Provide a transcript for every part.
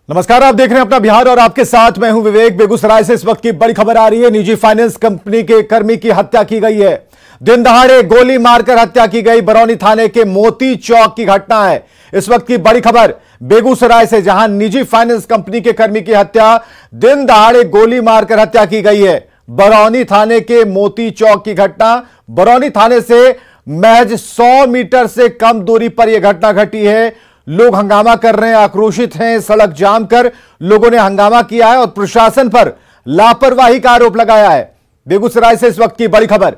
नमस्कार, आप देख रहे हैं अपना बिहार और आपके साथ मैं हूं विवेक। बेगूसराय से इस वक्त की बड़ी खबर आ रही है। निजी फाइनेंस कंपनी के कर्मी की हत्या की गई है। दिन दहाड़े गोली मारकर हत्या की गई। बरौनी थाने के मोती चौक की घटना है इस वक्त की बड़ी खबर बेगूसराय से, जहां निजी फाइनेंस कंपनी के कर्मी की हत्या दिन दहाड़े गोली मारकर हत्या की गई है। बरौनी थाने के मोती चौक की घटना। बरौनी थाने से महज 100 मीटर से कम दूरी पर यह घटना घटी है। लोग हंगामा कर रहे हैं, आक्रोशित हैं। सड़क जाम कर लोगों ने हंगामा किया है और प्रशासन पर लापरवाही का आरोप लगाया है। बेगूसराय से इस वक्त की बड़ी खबर।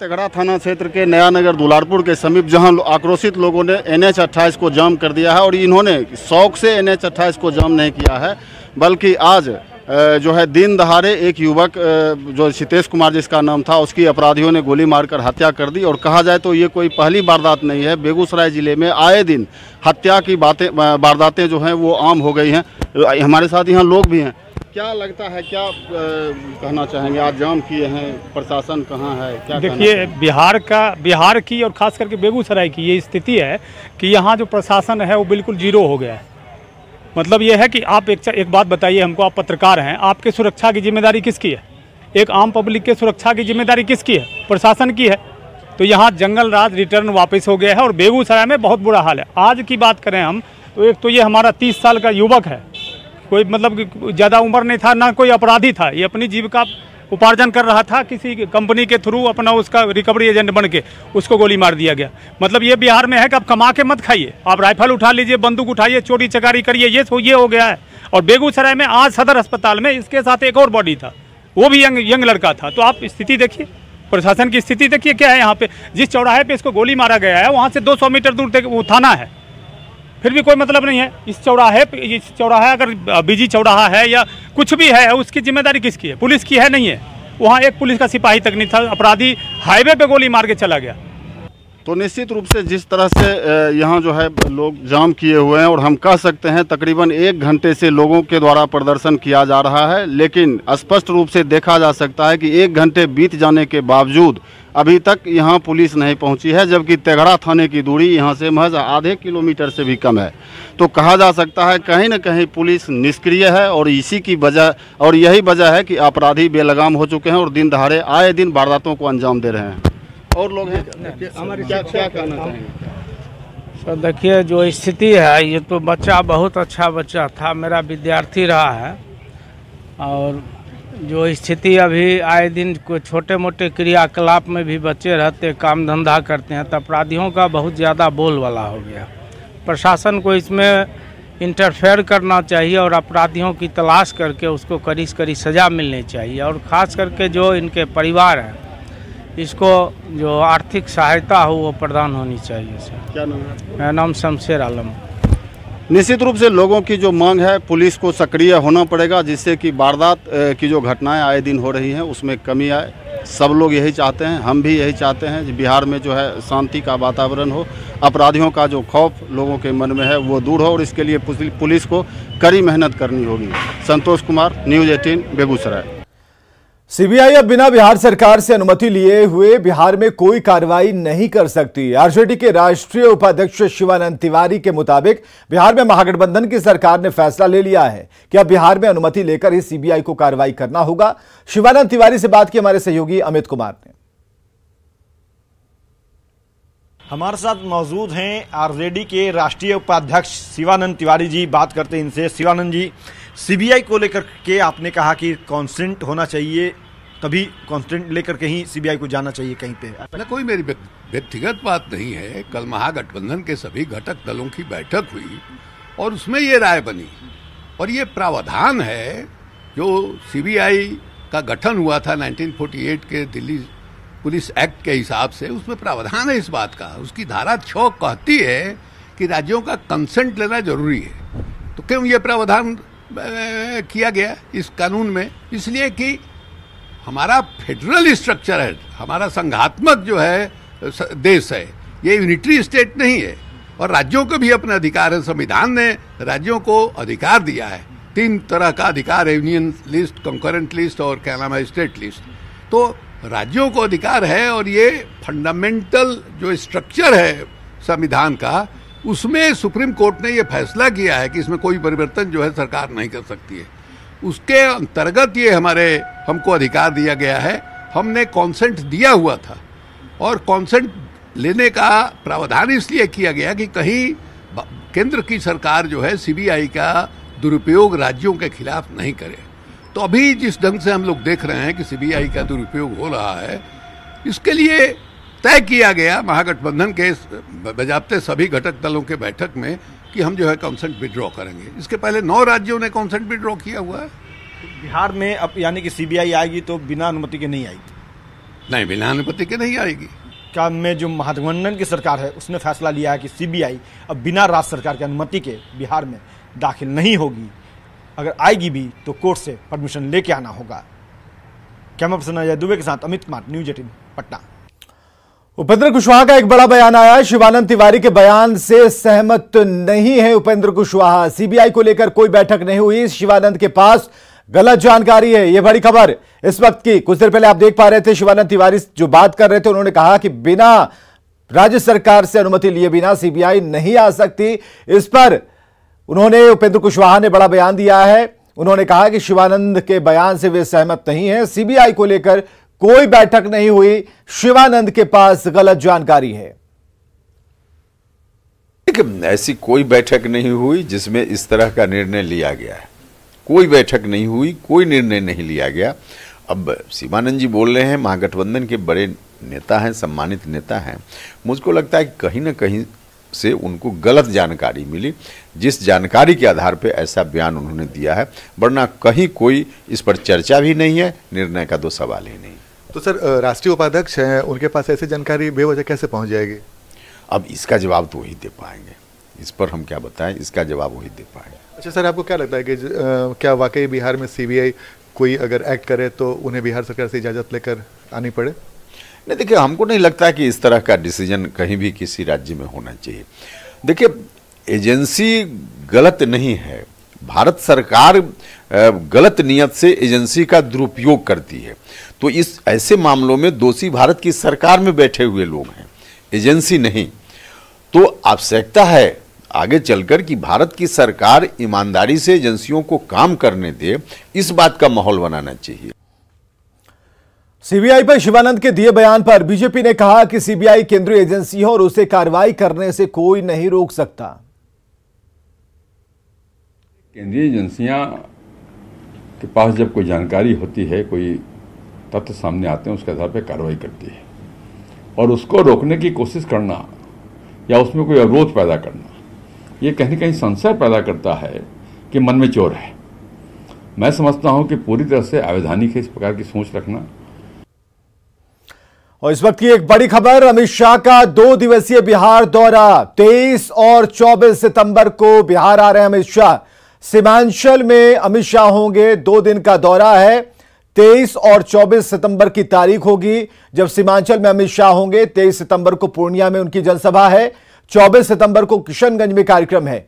तेघड़ा थाना क्षेत्र के नया नगर दुलारपुर के समीप जहां आक्रोशित लोगों ने NH 28 को जाम कर दिया है और इन्होंने शौक से NH 28 को जाम नहीं किया है, बल्कि आज जो है दिन दहाड़े एक युवक जो सितेश कुमार जिसका नाम था, उसकी अपराधियों ने गोली मारकर हत्या कर दी। और कहा जाए तो ये कोई पहली वारदात नहीं है। बेगूसराय जिले में आए दिन हत्या की वारदातें जो हैं वो आम हो गई हैं। हमारे साथ यहाँ लोग भी हैं। क्या लगता है, क्या कहना चाहेंगे? आज जाम किए हैं, प्रशासन कहाँ है? क्या देखिए, बिहार की और खास करके बेगूसराय की ये स्थिति है कि यहाँ जो प्रशासन है वो बिल्कुल जीरो हो गया है। मतलब ये है कि आप एक बात बताइए हमको, आप पत्रकार हैं, आपके सुरक्षा की जिम्मेदारी किसकी है? एक आम पब्लिक के सुरक्षा की जिम्मेदारी किसकी है? प्रशासन की है। तो यहाँ जंगल राज रिटर्न वापस हो गया है और बेगूसराय में बहुत बुरा हाल है। आज की बात करें हम तो एक तो ये हमारा 30 साल का युवक है, कोई मतलब ज़्यादा उम्र नहीं था, ना कोई अपराधी था। ये अपनी जीविका उपार्जन कर रहा था, किसी कंपनी के थ्रू अपना उसका रिकवरी एजेंट बन के उसको गोली मार दिया गया। मतलब ये बिहार में है कि आप कमा के मत खाइए, आप राइफल उठा लीजिए, बंदूक उठाइए, चोरी चकारी करिए, ये हो गया है। और बेगूसराय में आज सदर अस्पताल में इसके साथ एक और बॉडी था, वो भी यंग लड़का था। तो आप स्थिति देखिए, प्रशासन की स्थिति देखिए क्या है। यहाँ पे जिस चौराहे पे इसको गोली मारा गया है वहाँ से 200 मीटर दूर तक वो थाना है, फिर भी कोई मतलब नहीं है। इस चौराहा अगर बिजी चौराहा है या कुछ भी है, उसकी जिम्मेदारी किसकी है? पुलिस की है? नहीं है। वहाँ एक पुलिस का सिपाही तक नहीं था, अपराधी हाईवे पे गोली मार के चला गया। तो निश्चित रूप से जिस तरह से यहाँ जो है लोग जाम किए हुए हैं और हम कह सकते हैं तकरीबन 1 घंटे से लोगों के द्वारा प्रदर्शन किया जा रहा है, लेकिन स्पष्ट रूप से देखा जा सकता है कि 1 घंटे बीत जाने के बावजूद अभी तक यहाँ पुलिस नहीं पहुँची है, जबकि तेघड़ा थाने की दूरी यहाँ से महज आधे किलोमीटर से भी कम है। तो कहा जा सकता है कहीं न कहीं पुलिस निष्क्रिय है और इसी की वजह और यही वजह है कि अपराधी बेलगाम हो चुके हैं और दिन दहाड़े आए दिन वारदातों को अंजाम दे रहे हैं। और लोग हैं, क्या कहना चाहेंगे? सर देखिए, जो स्थिति है, ये तो बच्चा बहुत अच्छा बच्चा था, मेरा विद्यार्थी रहा है। और जो स्थिति अभी आए दिन कोई छोटे मोटे क्रियाकलाप में भी बच्चे रहते, काम धंधा करते हैं, तो अपराधियों का बहुत ज़्यादा बोलबाला हो गया। प्रशासन को इसमें इंटरफेयर करना चाहिए और अपराधियों की तलाश करके उसको कड़ी से कड़ी सज़ा मिलनी चाहिए। और ख़ास करके जो इनके परिवार हैं, इसको जो आर्थिक सहायता हो वो प्रदान होनी चाहिए। सर, क्या नाम है? मेरा नाम शमशेर आलम। निश्चित रूप से लोगों की जो मांग है, पुलिस को सक्रिय होना पड़ेगा, जिससे कि वारदात की जो घटनाएं आए दिन हो रही हैं उसमें कमी आए। सब लोग यही चाहते हैं, हम भी यही चाहते हैं कि बिहार में जो है शांति का वातावरण हो, अपराधियों का जो खौफ लोगों के मन में है वो दूर हो, और इसके लिए पुलिस को कड़ी मेहनत करनी होगी। संतोष कुमार, न्यूज़ 18, बेगूसराय। सीबीआई अब बिना बिहार सरकार से अनुमति लिए हुए बिहार में कोई कार्रवाई नहीं कर सकती। आरजेडी के राष्ट्रीय उपाध्यक्ष शिवानंद तिवारी के मुताबिक बिहार में महागठबंधन की सरकार ने फैसला ले लिया है कि अब बिहार में अनुमति लेकर ही सीबीआई को कार्रवाई करना होगा। शिवानंद तिवारी से बात की हमारे सहयोगी अमित कुमार ने। हमारे साथ मौजूद हैं आरजेडी के राष्ट्रीय उपाध्यक्ष शिवानंद तिवारी जी। बात करते हैं इनसे। शिवानंद जी, सीबीआई को लेकर के आपने कहा कि कॉन्स्टेंट होना चाहिए, तभी कॉन्स्टेंट लेकर के ही सीबीआई को जाना चाहिए कहीं पे। कोई मेरी व्यक्तिगत बात नहीं है। कल महागठबंधन के सभी घटक दलों की बैठक हुई और उसमें ये राय बनी, और ये प्रावधान है जो सीबीआई का गठन हुआ था 1948 के दिल्ली पुलिस एक्ट के हिसाब से, उसमें प्रावधान है इस बात का। उसकी धारा 6 कहती है कि राज्यों का कंसेंट लेना जरूरी है। तो क्यों ये प्रावधान किया गया इस कानून में? इसलिए कि हमारा फेडरल स्ट्रक्चर है, हमारा संघात्मक जो है देश है, ये यूनिटरी स्टेट नहीं है, और राज्यों को भी अपना अधिकार है। संविधान ने राज्यों को अधिकार दिया है, 3 तरह का अधिकार है, यूनियन लिस्ट, कंकरेंट लिस्ट और क्या नाम है, स्टेट लिस्ट। तो राज्यों को अधिकार है, और ये फंडामेंटल जो स्ट्रक्चर है संविधान का, उसमें सुप्रीम कोर्ट ने ये फैसला किया है कि इसमें कोई परिवर्तन जो है सरकार नहीं कर सकती है। उसके अंतर्गत ये हमको अधिकार दिया गया है। हमने कॉन्सेंट दिया हुआ था और कॉन्सेंट लेने का प्रावधान इसलिए किया गया कि कहीं केंद्र की सरकार जो है सीबीआई का दुरुपयोग राज्यों के खिलाफ नहीं करे। तो अभी जिस ढंग से हम लोग देख रहे हैं कि सीबीआई का दुरुपयोग हो रहा है, इसके लिए तय किया गया महागठबंधन के बजाबते सभी घटक दलों के बैठक में कि हम जो है कॉन्सेंट विड्रॉ करेंगे। इसके पहले 9 राज्यों ने कॉन्सेंट विड्रॉ किया हुआ है। बिहार में अब यानी कि सीबीआई आएगी तो बिना अनुमति के नहीं आएगी? नहीं, बिना अनुमति के नहीं आएगी। क्या में जो महागठबंधन की सरकार है उसने फैसला लिया है कि सीबीआई अब बिना राज्य सरकार की अनुमति के बिहार में दाखिल नहीं होगी, अगर आएगी भी तो कोर्ट से परमिशन लेके आना होगा। कैमरा पर्सन अजय दुबे के साथ अमित कुमार, न्यूज 18 पटना। उपेंद्र कुशवाहा का एक बड़ा बयान आया। शिवानंद तिवारी के बयान से सहमत नहीं है उपेंद्र कुशवाहा। सीबीआई को लेकर कोई बैठक नहीं हुई, शिवानंद के पास गलत जानकारी है। यह बड़ी खबर इस वक्त की। कुछ देर पहले आप देख पा रहे थे शिवानंद तिवारी जो बात कर रहे थे, उन्होंने कहा कि बिना राज्य सरकार से अनुमति लिए बिना सीबीआई नहीं आ सकती। इस पर उन्होंने, उपेंद्र कुशवाहा ने बड़ा बयान दिया है। उन्होंने कहा कि शिवानंद के बयान से वे सहमत नहीं है, सीबीआई को लेकर कोई बैठक नहीं हुई, शिवानंद के पास गलत जानकारी है। ऐसी कोई बैठक नहीं हुई जिसमें इस तरह का निर्णय लिया गया है। कोई बैठक नहीं हुई, कोई निर्णय नहीं लिया गया। अब शिवानंद जी बोल रहे हैं, महागठबंधन के बड़े नेता हैं, सम्मानित नेता हैं। मुझको लगता है कि कहीं ना कहीं से उनको गलत जानकारी मिली, जिस जानकारी के आधार पे ऐसा बयान उन्होंने दिया है, वरना कहीं कोई इस पर चर्चा भी नहीं है, निर्णय का तो सवाल ही नहीं। तो सर, राष्ट्रीय उपाध्यक्ष हैं, उनके पास ऐसी जानकारी बेवजह कैसे पहुंच जाएगी? अब इसका जवाब तो वही दे पाएंगे। इस पर हम क्या बताएं, इसका जवाब वही दे पाएंगे। अच्छा सर, आपको क्या लगता है कि क्या वाकई बिहार में सीबीआई कोई अगर एक्ट करे तो उन्हें बिहार सरकार से इजाज़त लेकर आनी पड़े? नहीं, देखिए, हमको नहीं लगता कि इस तरह का डिसीजन कहीं भी किसी राज्य में होना चाहिए। देखिए, एजेंसी गलत नहीं है, भारत सरकार गलत नियत से एजेंसी का दुरुपयोग करती है। तो इस ऐसे मामलों में दोषी भारत की सरकार में बैठे हुए लोग हैं, एजेंसी नहीं। तो आवश्यकता है आगे चलकर कि भारत की सरकार ईमानदारी से एजेंसियों को काम करने दे, इस बात का माहौल बनाना चाहिए। सीबीआई पर शिवानंद के दिए बयान पर बीजेपी ने कहा कि सीबीआई केंद्रीय एजेंसी है और उसे कार्रवाई करने से कोई नहीं रोक सकता। केंद्रीय एजेंसियां के पास जब कोई जानकारी होती है, कोई तथ्य सामने आते हैं, उसके आधार पर कार्रवाई करती है, और उसको रोकने की कोशिश करना या उसमें कोई अवरोध पैदा करना, ये कहीं न कहीं संशय पैदा करता है कि मन में चोर है। मैं समझता हूं कि पूरी तरह से अवैधानिक है इस प्रकार की सोच रखना। और इस वक्त की एक बड़ी खबर, अमित शाह का 2 दिवसीय बिहार दौरा। 23 और 24 सितंबर को बिहार आ रहे हैं अमित शाह। सीमांचल में अमित शाह होंगे, 2 दिन का दौरा है। 23 और 24 सितंबर की तारीख होगी जब सीमांचल में अमित शाह होंगे। 23 सितंबर को पूर्णिया में उनकी जनसभा है, 24 सितंबर को किशनगंज में कार्यक्रम है।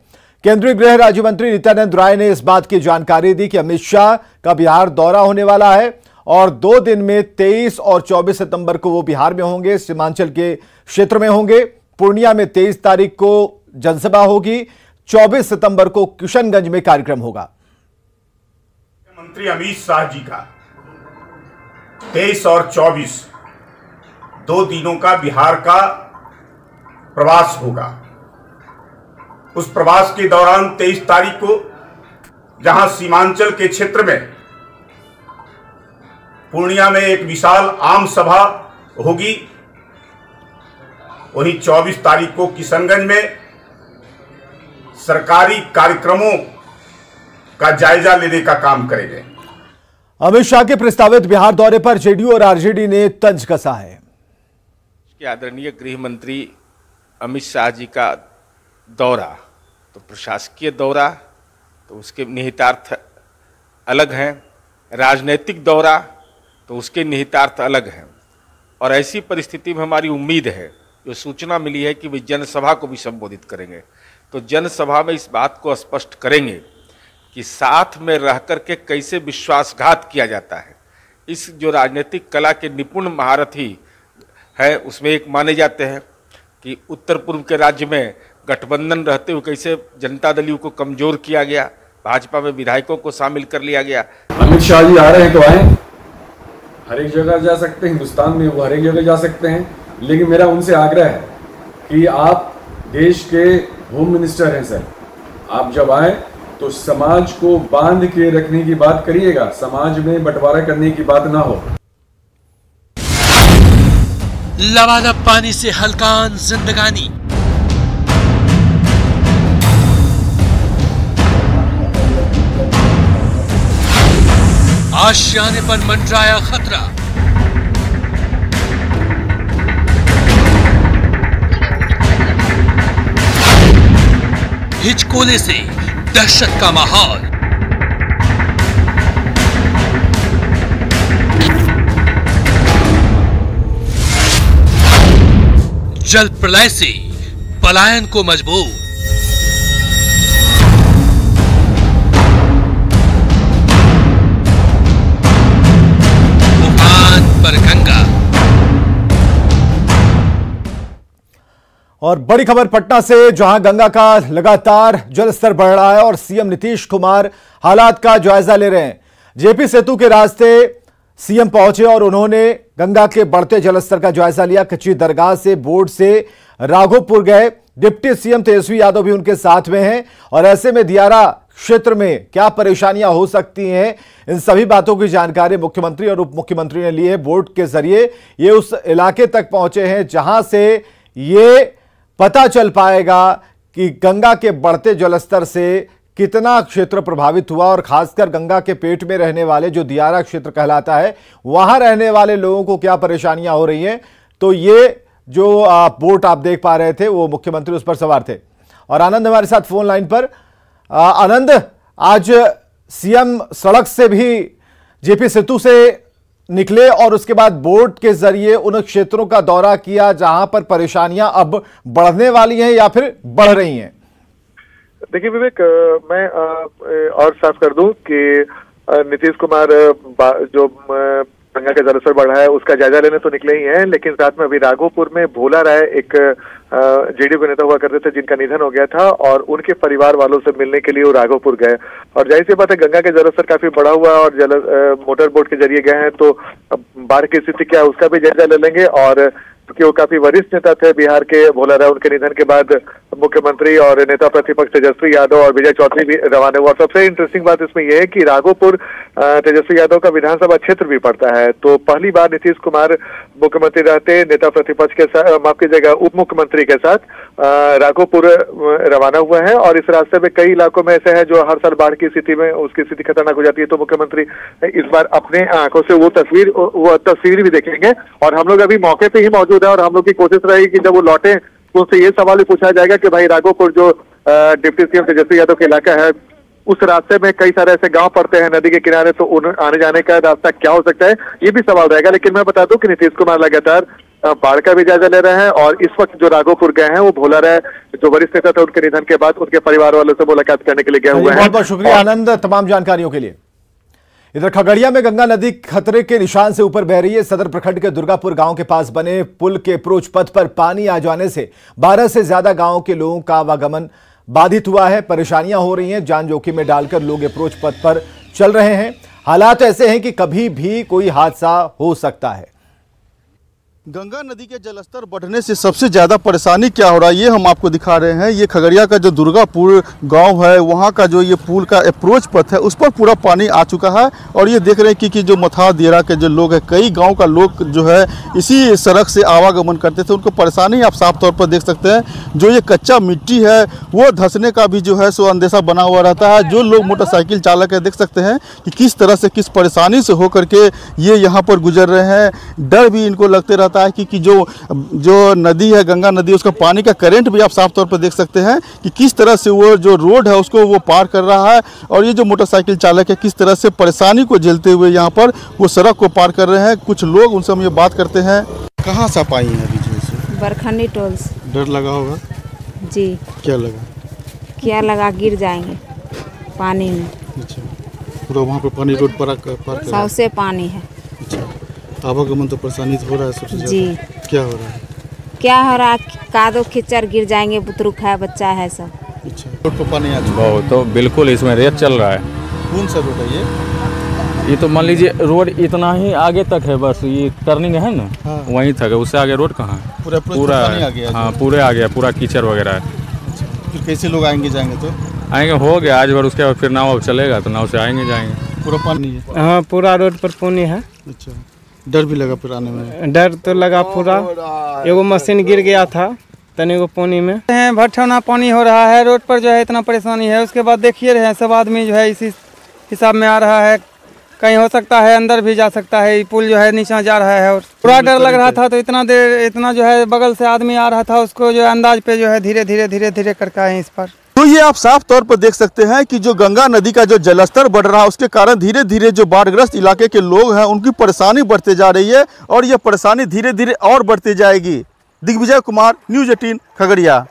केंद्रीय गृह राज्य मंत्री नित्यानंद राय ने इस बात की जानकारी दी कि अमित शाह का बिहार दौरा होने वाला है और 2 दिन में 23 और 24 सितंबर को वो बिहार में होंगे, सीमांचल के क्षेत्र में होंगे। पूर्णिया में 23 तारीख को जनसभा होगी, 24 सितंबर को किशनगंज में कार्यक्रम होगा। मंत्री अमित शाह जी का 23 और 24 2 दिनों का बिहार का प्रवास होगा। उस प्रवास के दौरान 23 तारीख को जहां सीमांचल के क्षेत्र में पूर्णिया में एक विशाल आम सभा होगी, वहीं 24 तारीख को किशनगंज में सरकारी कार्यक्रमों का जायजा लेने का काम करेंगे। अमित शाह के प्रस्तावित बिहार दौरे पर जेडीयू और आरजेडी ने तंज कसा है। आदरणीय गृह मंत्री अमित शाह जी का दौरा तो प्रशासकीय दौरा, तो उसके निहितार्थ अलग हैं, राजनीतिक दौरा तो उसके निहितार्थ अलग हैं। और ऐसी परिस्थिति में हमारी उम्मीद है, जो सूचना मिली है कि वे जनसभा को भी संबोधित करेंगे, तो जनसभा में इस बात को स्पष्ट करेंगे कि साथ में रह कर के कैसे विश्वासघात किया जाता है। इस जो राजनीतिक कला के निपुण महारथी है उसमें एक माने जाते हैं। कि उत्तर पूर्व के राज्य में गठबंधन रहते हुए कैसे जनता दल यू को कमजोर किया गया, भाजपा में विधायकों को शामिल कर लिया गया। अमित शाह जी आ रहे हैं तो आए, हर एक जगह जा सकते हैं, हिंदुस्तान में वो हर एक जगह जा सकते हैं, लेकिन मेरा उनसे आग्रह है कि आप देश के होम मिनिस्टर हैं सर, आप जब आए तो समाज को बांध के रखने की बात करिएगा, समाज में बंटवारा करने की बात ना हो। लबालब पानी से हल्कान जिंदगानी, आशियाने पर मंडराया खतरा, हिचकोले से दहशत का माहौल, जल प्रलय से पलायन को मजबूर, उफान पर गंगा। और बड़ी खबर पटना से, जहां गंगा का लगातार जलस्तर बढ़ रहा है और सीएम नीतीश कुमार हालात का जायजा ले रहे हैं। जेपी सेतु के रास्ते सीएम पहुंचे और उन्होंने गंगा के बढ़ते जलस्तर का जायजा लिया। कच्ची दरगाह से बोट से राघोपुर गए। डिप्टी सीएम तेजस्वी यादव भी उनके साथ में हैं और ऐसे में दियारा क्षेत्र में क्या परेशानियां हो सकती हैं, इन सभी बातों की जानकारी मुख्यमंत्री और उप मुख्यमंत्री ने ली है। बोट के जरिए ये उस इलाके तक पहुंचे हैं जहां से ये पता चल पाएगा कि गंगा के बढ़ते जलस्तर से कितना क्षेत्र प्रभावित हुआ और खासकर गंगा के पेट में रहने वाले जो दियारा क्षेत्र कहलाता है वहां रहने वाले लोगों को क्या परेशानियां हो रही हैं। तो ये जो बोट आप देख पा रहे थे वो मुख्यमंत्री उस पर सवार थे। और आनंद हमारे साथ फोन लाइन पर। आनंद, आज सीएम सड़क से भी जेपी सेतु से निकले और उसके बाद बोट के जरिए उन क्षेत्रों का दौरा किया जहां पर परेशानियां अब बढ़ने वाली हैं या फिर बढ़ रही हैं। देखिए विवेक, मैं और साफ कर दूं कि नीतीश कुमार जो गंगा का जलस्तर बढ़ा है उसका जायजा लेने तो निकले ही हैं, लेकिन साथ में अभी राघोपुर में भोला राय एक जेडीयू के नेता हुआ करते थे जिनका निधन हो गया था और उनके परिवार वालों से मिलने के लिए वो राघोपुर गए। और जाहिर सी बात है गंगा का जलस्तर काफी बढ़ा हुआ है और मोटर बोट के जरिए गए हैं तो बाढ़ की स्थिति क्या है उसका भी जायजा ले लेंगे। और क्योंकि वो काफी वरिष्ठ नेता थे बिहार के भोला राय, उनके निधन के बाद मुख्यमंत्री और नेता प्रतिपक्ष तेजस्वी यादव और विजय चौधरी भी रवाना हुआ। सबसे इंटरेस्टिंग बात इसमें यह है कि राघोपुर तेजस्वी यादव का विधानसभा क्षेत्र भी पड़ता है, तो पहली बार नीतीश कुमार मुख्यमंत्री रहते नेता प्रतिपक्ष के साथ, माफ कीजिएगा उप मुख्यमंत्री के साथ राघोपुर रवाना हुआ है। और इस रास्ते में कई इलाकों में ऐसे है जो हर साल बाढ़ की स्थिति में उसकी स्थिति खतरनाक हो जाती है, तो मुख्यमंत्री इस बार अपने आंखों से वो तस्वीर भी देखेंगे। और हम लोग अभी मौके पे ही मौजूद है और हम लोग की कोशिश रहेगी कि जब वो लौटे तो उनसे ये सवाल भी पूछा जाएगा कि भाई राघोपुर जो डिप्टी सीएम तेजस्वी यादव का इलाका है उस रास्ते में कई सारे ऐसे गांव पड़ते हैं नदी के किनारे, तो उन आने जाने का रास्ता क्या हो सकता है ये भी सवाल रहेगा। लेकिन मैं बता दूं कि नीतीश कुमार लगातार बाढ़ का भी जायजा ले रहे हैं और इस वक्त जो राघोपुर गए हैं वो भोला राय जो वरिष्ठ नेता थे उनके निधन के बाद उनके परिवार वालों से मुलाकात करने के लिए गए हुए हैं। बहुत बहुत शुक्रिया आनंद तमाम जानकारियों के लिए। इधर खगड़िया में गंगा नदी खतरे के निशान से ऊपर बह रही है। सदर प्रखंड के दुर्गापुर गांव के पास बने पुल के अप्रोच पथ पर पानी आ जाने से 12 से ज्यादा गांवों के लोगों का आवागमन बाधित हुआ है। परेशानियां हो रही हैं, जान जोखिम में डालकर लोग अप्रोच पथ पर चल रहे हैं। हालात ऐसे हैं कि कभी भी कोई हादसा हो सकता है। गंगा नदी के जलस्तर बढ़ने से सबसे ज़्यादा परेशानी क्या हो रहा है ये हम आपको दिखा रहे हैं। ये खगड़िया का जो दुर्गापुर गांव है वहाँ का जो ये पुल का अप्रोच पथ है उस पर पूरा पानी आ चुका है। और ये देख रहे हैं कि जो मथा दियारा के जो लोग हैं, कई गांव का लोग जो है इसी सड़क से आवागमन करते थे, उनको परेशानी आप साफ तौर पर देख सकते हैं। जो ये कच्चा मिट्टी है वो धंसने का भी जो है सो अंदेशा बना हुआ रहता है। जो लोग मोटरसाइकिल चालक है देख सकते हैं कि किस तरह से किस परेशानी से होकर के ये यहाँ पर गुजर रहे हैं। डर भी इनको लगते रहता है कि जो नदी है गंगा नदी उसका पानी का करंट भी आप साफ तौर पर देख सकते हैं कि किस तरह से वो जो रोड है उसको वो पार कर रहा है। और ये जो मोटरसाइकिल चालक है किस तरह से परेशानी को झेलते हुए यहाँ पर वो सड़क को पार कर रहे हैं। कुछ लोग उनसे हम ये बात करते हैं। कहाँ से आप आई हैं अभी? बरखंडी टोल से। डर लगा होगा जी। क्या लगा? क्या लगा गिर जाएंगे पानी में। अच्छा, पूरा वहाँ पे पानी रोड पर सबसे पानी है। अच्छा, आवागमन तो परेशानी हो रहा है सबसे जी। क्या हो रहा है? क्या हो रहा, कादो कीचड़ गिर जाएंगे, बुतरुक है, बच्चा है सब। अच्छा, रोड पर पानी आ चुका बहुत, तो बिल्कुल इसमें रेत चल रहा है। कौन सा रोड है ये तो मान लीजिए रोड इतना ही आगे तक है, बस ये टर्निंग है ना, हाँ। वहीं तक है, उससे आगे रोड कहाँ है? पूरा पानी आ गया। हाँ, पूरे आ गया, पूरा कीचड़ वगैरह है। फिर कैसे लोग आएंगे जाएंगे? तो आएंगे, हो गया आज भर, उसके बाद फिर नाव चलेगा तो नाव से आएंगे जाएंगे। पूरा पानी है? हाँ, पूरा रोड पर पानी है। अच्छा, डर भी लगा फिर आने में? डर तो लगा पूरा, एगो मशीन गिर गया था तने को पानी में। भटौना पानी हो रहा है, रोड पर जो है इतना परेशानी है। उसके बाद देखिए रहे सब आदमी जो है इसी हिसाब में आ रहा है, कहीं हो सकता है अंदर भी जा सकता है, पुल जो है नीचे जा रहा है। और पूरा डर लग रहा था, तो इतना जो है बगल से आदमी आ रहा था, उसको जो अंदाज पे जो है धीरे धीरे करके आए इस पर। तो ये आप साफ तौर पर देख सकते हैं कि जो गंगा नदी का जो जलस्तर बढ़ रहा है उसके कारण धीरे धीरे जो बाढ़ग्रस्त इलाके के लोग हैं उनकी परेशानी बढ़ते जा रही है और ये परेशानी धीरे धीरे और बढ़ती जाएगी। दिग्विजय कुमार, न्यूज़ 18 खगड़िया।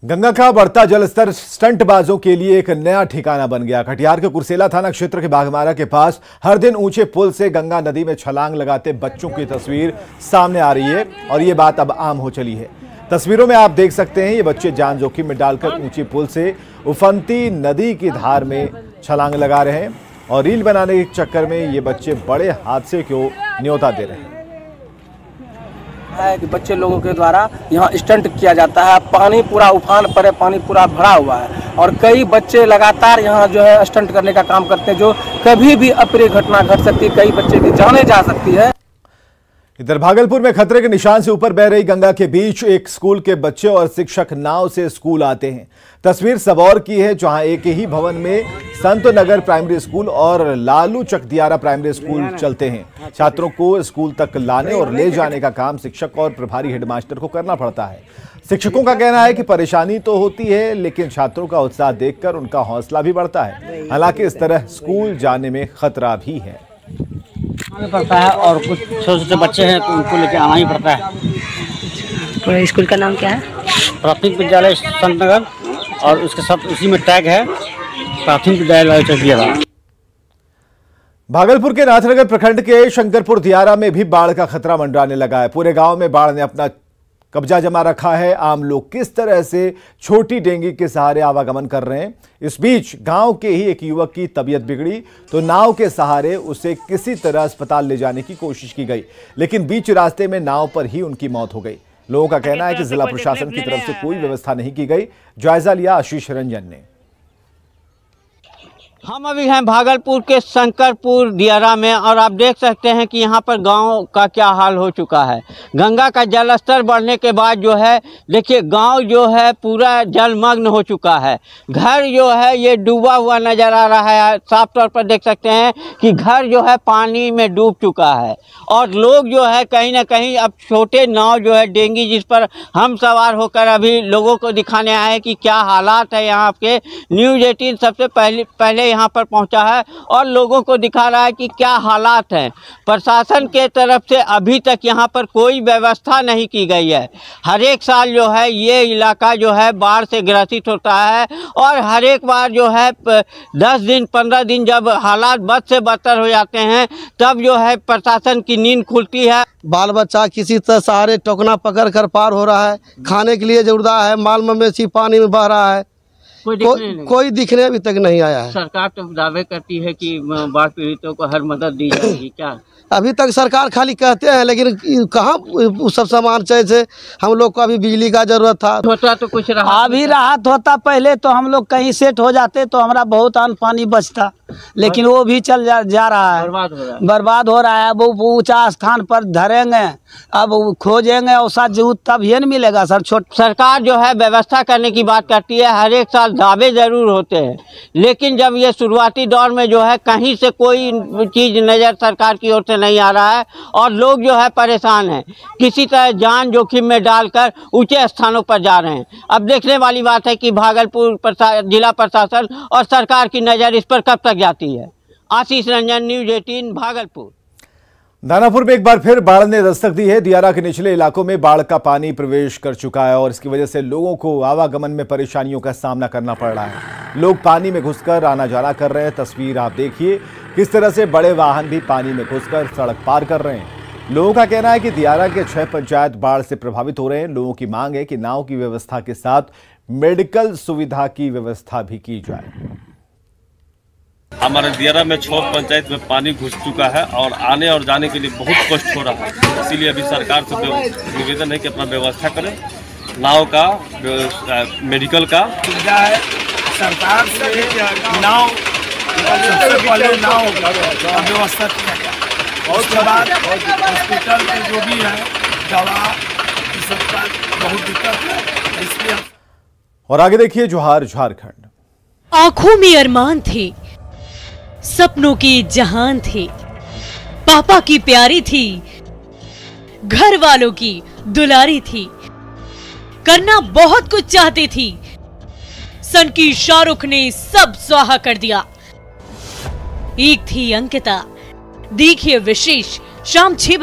गंगा का बढ़ता जलस्तर स्टंटबाजों के लिए एक नया ठिकाना बन गया। कटिहार के कुर्सेला थाना क्षेत्र के बाघमारा के पास हर दिन ऊंचे पुल से गंगा नदी में छलांग लगाते बच्चों की तस्वीर सामने आ रही है और ये बात अब आम हो चली है। तस्वीरों में आप देख सकते हैं ये बच्चे जान जोखिम में डालकर ऊंचे पुल से उफनती नदी की धार में छलांग लगा रहे हैं और रील बनाने के चक्कर में ये बच्चे बड़े हादसे को न्योता दे रहे हैं। है कि बच्चे लोगों के द्वारा यहाँ स्टंट किया जाता है। पानी पूरा उफान पर है, पानी पूरा भरा हुआ है और कई बच्चे लगातार यहाँ जो है स्टंट करने का काम करते हैं, जो कभी भी अप्रिय घटना घट सकती है, कई बच्चे की जाने जा सकती है। इधर भागलपुर में खतरे के निशान से ऊपर बह रही गंगा के बीच एक स्कूल के बच्चे और शिक्षक नाव से स्कूल आते हैं। तस्वीर सबौर की है, जहां एक ही भवन में संत नगर प्राइमरी स्कूल और लालू चकदियारा प्राइमरी स्कूल चलते हैं। छात्रों को स्कूल तक लाने और ले जाने का काम शिक्षक और प्रभारी हेडमास्टर को करना पड़ता है। शिक्षकों का कहना है कि परेशानी तो होती है, लेकिन छात्रों का उत्साह देखकर उनका हौसला भी बढ़ता है। हालांकि इस तरह स्कूल जाने में खतरा भी है। पड़ता है और कुछ छोटे बच्चे हैं तो उनको लेके आना ही पड़ता है। पूरे स्कूल का नाम क्या है? प्राथमिक विद्यालय संत नगर और उसके साथ उसी में टैग है प्राथमिक विद्यालय चकदियारा। भागलपुर के नाथनगर प्रखंड के शंकरपुर दियारा में भी बाढ़ का खतरा मंडराने लगा है। पूरे गांव में बाढ़ ने अपना कब्जा जमा रखा है। आम लोग किस तरह से छोटी डेंगी के सहारे आवागमन कर रहे हैं। इस बीच गांव के ही एक युवक की तबीयत बिगड़ी तो नाव के सहारे उसे किसी तरह अस्पताल ले जाने की कोशिश की गई, लेकिन बीच रास्ते में नाव पर ही उनकी मौत हो गई। लोगों का कहना है कि जिला प्रशासन की तरफ से कोई व्यवस्था नहीं की गई। जायजा लिया आशीष रंजन ने। हम अभी हैं भागलपुर के शंकरपुर दियारा में और आप देख सकते हैं कि यहाँ पर गांव का क्या हाल हो चुका है। गंगा का जलस्तर बढ़ने के बाद जो है देखिए गांव जो है पूरा जलमग्न हो चुका है। घर जो है ये डूबा हुआ नजर आ रहा है। साफ तौर पर देख सकते हैं कि घर जो है पानी में डूब चुका है और लोग जो है कहीं ना कहीं अब छोटे नाव जो है डेंगी जिस पर हम सवार होकर अभी लोगों को दिखाने आए हैं कि क्या हालात है यहाँ के। न्यूज़ 18 सबसे पहले यहाँ पर पहुंचा है और लोगों को दिखा रहा है कि क्या हालात हैं। प्रशासन के तरफ से अभी तक यहाँ पर कोई व्यवस्था नहीं की गई है। हर एक साल जो है ये इलाका जो है बाढ़ से ग्रसित होता है और हर एक बार जो है 10 दिन 15 दिन जब हालात बद से बदतर हो जाते हैं तब जो है प्रशासन की नींद खुलती है। बाल बच्चा किसी तरह सहारे टोकना पकड़ कर पार हो रहा है, खाने के लिए जरूरत है, माल मवेशी पानी में बह रहा है, कोई दिखने अभी तक नहीं आया है। सरकार तो दावे करती है कि बाढ़ पीड़ितों को हर मदद दी जाएगी, क्या अभी तक सरकार खाली कहते हैं लेकिन कहाँ सब सामान चाहिए। हम लोग को अभी बिजली का जरूरत था, होता तो कुछ अभी राहत होता। पहले तो हम लोग कहीं सेट हो जाते तो हमारा बहुत अन्न पानी बचता, लेकिन वो भी चल जा रहा है, बर्बाद हो रहा है। अब ऊंचा स्थान पर धरेंगे, अब खोजेंगे और साथ तब ये नहीं मिलेगा सर। सरकार जो है व्यवस्था करने की बात करती है, हर एक साल दावे जरूर होते हैं, लेकिन जब ये शुरुआती दौर में जो है कहीं से कोई चीज नजर सरकार की ओर से नहीं आ रहा है और लोग जो है परेशान हैं, किसी तरह जान जोखिम में डालकर ऊंचे स्थानों पर जा रहे हैं। अब देखने वाली बात है कि भागलपुर जिला प्रशासन और सरकार की नज़र इस पर कब तक जाती है। आशीष रंजन, न्यूज़ 18 भागलपुर। दानापुर में एक बार फिर बाढ़ ने दस्तक दी है। दियारा के निचले इलाकों में बाढ़ का पानी प्रवेश कर चुका है और इसकी वजह से लोगों को आवागमन में परेशानियों का सामना करना पड़ रहा है। लोग पानी में घुसकर आना जाना कर रहे हैं। तस्वीर आप देखिए किस तरह से बड़े वाहन भी पानी में घुसकर सड़क पार कर रहे हैं। लोगों का कहना है कि दियारा के 6 पंचायत बाढ़ से प्रभावित हो रहे हैं। लोगों की मांग है कि नाव की व्यवस्था के साथ मेडिकल सुविधा की व्यवस्था भी की जाए। हमारे दियारा में 6 पंचायत में पानी घुस चुका है और आने और जाने के लिए बहुत कष्ट हो रहा है। इसीलिए अभी सरकार से निवेदन है कि अपना व्यवस्था करें, नाव का, मेडिकल का सुविधा है। सरकार से नाव सबसे पहले नाव का व्यवस्था किया गया, उसके बाद हॉस्पिटल में जो भी है दवा सबका बहुत दिक्कत है, इसलिए। और आगे देखिए जोहार झारखंड। आंखों में अरमान थे, सपनों की जहान थी, पापा की प्यारी थी, घर वालों की दुलारी थी, करना बहुत कुछ चाहती थी, सन की शाहरुख ने सब स्वाहा कर दिया। एक थी अंकिता, देखिए विशेष शाम 6